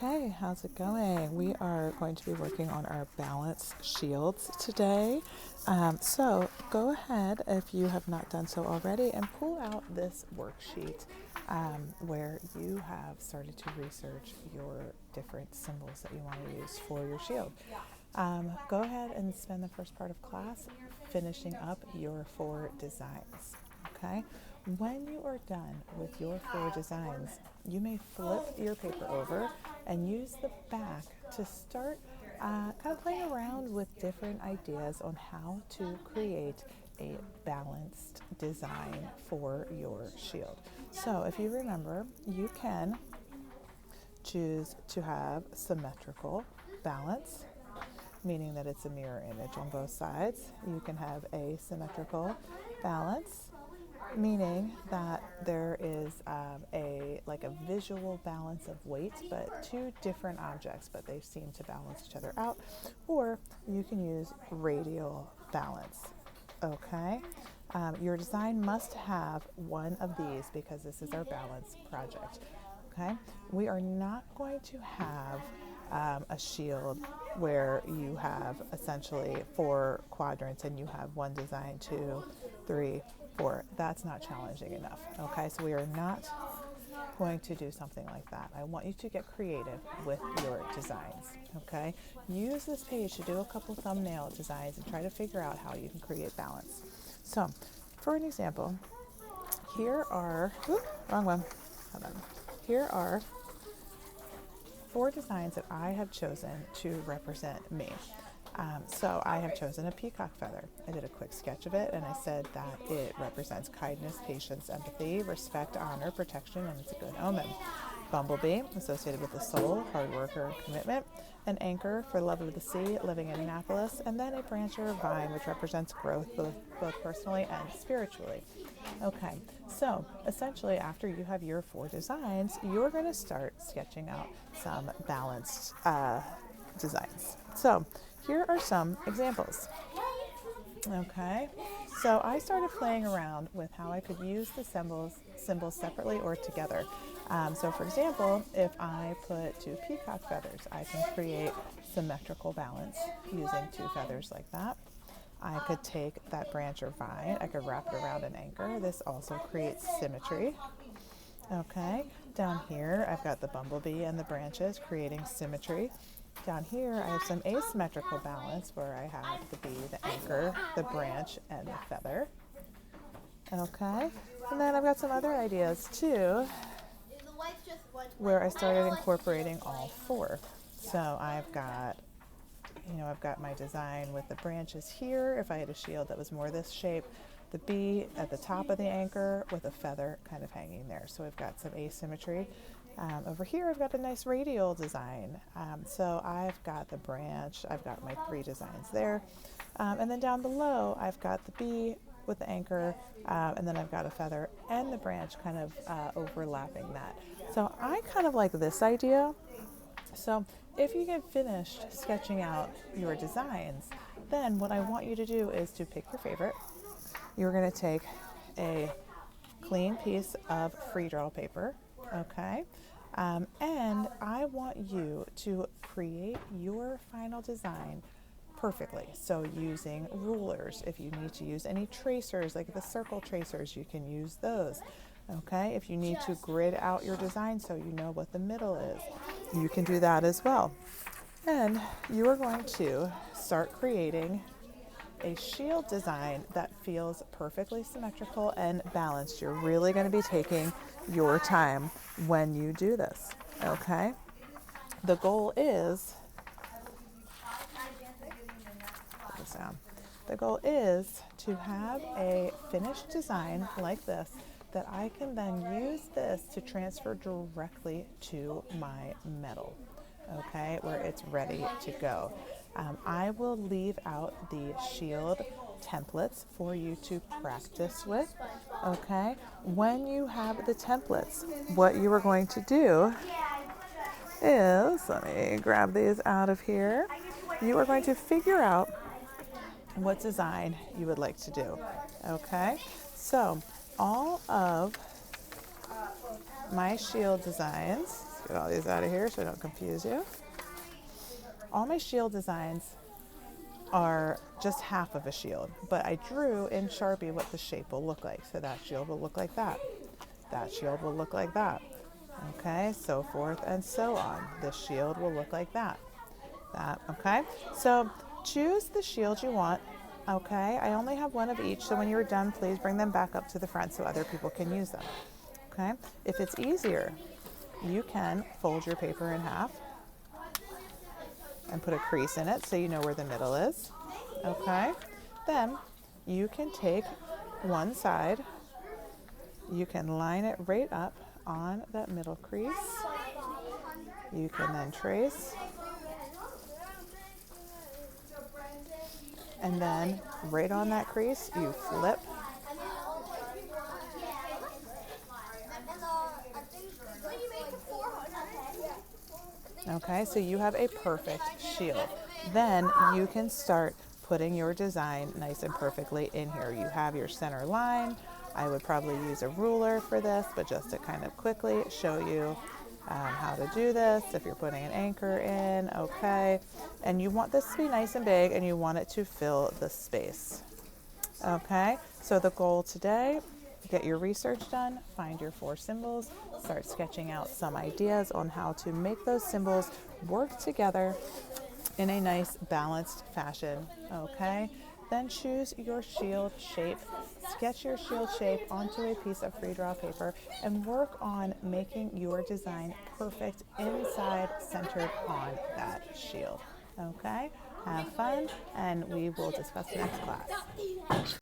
Okay, how's it going? We are going to be working on our balance shields today. So go ahead, if you have not done so already, and pull out this worksheet where you have started to research your different symbols that you want to use for your shield. Go ahead and spend the first part of class finishing up your 4 designs, okay? When you are done with your 4 designs, you may flip your paper over and use the back to start kind of playing around with different ideas on how to create a balanced design for your shield. So if you remember, you can choose to have symmetrical balance, meaning that it's a mirror image on both sides. You can have asymmetrical balance, meaning that there is a visual balance of weight, but 2 different objects, but they seem to balance each other out. Or you can use radial balance. Okay, your design must have one of these because this is our balance project. Okay, we are not going to have a shield where you have essentially 4 quadrants and you have one design, 2, 3, 4. That's not challenging enough. Okay, so we are not going to do something like that. I want you to get creative with your designs. Okay, use this page to do a couple thumbnail designs and try to figure out how you can create balance. So, for an example, here are wrong one. Hold on. Here are 4 designs that I have chosen to represent me. So I have chosen a peacock feather. I did a quick sketch of it and I said that it represents kindness, patience, empathy, respect, honor, protection, and it's a good omen. Bumblebee, associated with the soul, hard worker, and commitment. An anchor for love of the sea, living in Annapolis. And then a branch or a vine, which represents growth both personally and spiritually. Okay, so essentially after you have your 4 designs, you're going to start sketching out some balanced designs. So here are some examples. Okay, so I started playing around with how I could use the symbols separately or together. So for example, if I put 2 peacock feathers, I can create symmetrical balance using 2 feathers like that. I could take that branch or vine, I could wrap it around an anchor. This also creates symmetry. Okay, down here I've got the bumblebee and the branches creating symmetry. Down here I have some asymmetrical balance where I have the bee, the anchor, the branch, and the feather. Okay, and then I've got some other ideas too where I started incorporating all 4. So I've got my design with the branches here. If I had a shield that was more this shape, the bee at the top of the anchor with a feather kind of hanging there. So we've got some asymmetry. Over here I've got a nice radial design. So I've got the branch, I've got my 3 designs there. And then down below I've got the bee with the anchor, and then I've got a feather and the branch kind of overlapping that. So I kind of like this idea. So if you get finished sketching out your designs, then what I want you to do is to pick your favorite. You're going to take a clean piece of free draw paper, okay? And I want you to create your final design perfectly. So using rulers, if you need to use any tracers, like the circle tracers, you can use those. Okay, if you need to grid out your design so you know what the middle is, you can do that as well. And you are going to start creating a shield design that feels perfectly symmetrical and balanced. You're really going to be taking your time when you do this. Okay, the goal is to have a finished design like this that I can then use this to transfer directly to my metal, okay, where it's ready to go. I will leave out the shield templates for you to practice with, okay? When you have the templates, what you are going to do is, let me grab these out of here, you are going to figure out what design you would like to do, okay? So all of my shield designs Get all these out of here so I don't confuse you. All my shield designs are just half of a shield, but I drew in Sharpie what the shape will look like. So that shield will look like that. That shield will look like that. Okay, so forth and so on. This shield will look like that. Okay? So choose the shield you want. Okay, I only have one of each, so when you're done, please bring them back up to the front so other people can use them. Okay, if it's easier, you can fold your paper in half and put a crease in it so you know where the middle is. Okay, then you can take one side, you can line it right up on that middle crease. You can then trace, and then right on that crease, you flip. Okay, so you have a perfect shield. Then you can start putting your design nice and perfectly in here. You have your center line. I would probably use a ruler for this, but just to kind of quickly show you how to do this. If you're putting an anchor in, okay. And you want this to be nice and big, and you want it to fill the space. Okay, so the goal today, get your research done, find your 4 symbols, start sketching out some ideas on how to make those symbols work together in a nice balanced fashion. Okay, then choose your shield shape, sketch your shield shape onto a piece of free draw paper, and work on making your design perfect inside, centered on that shield. Okay, have fun, and we will discuss next class.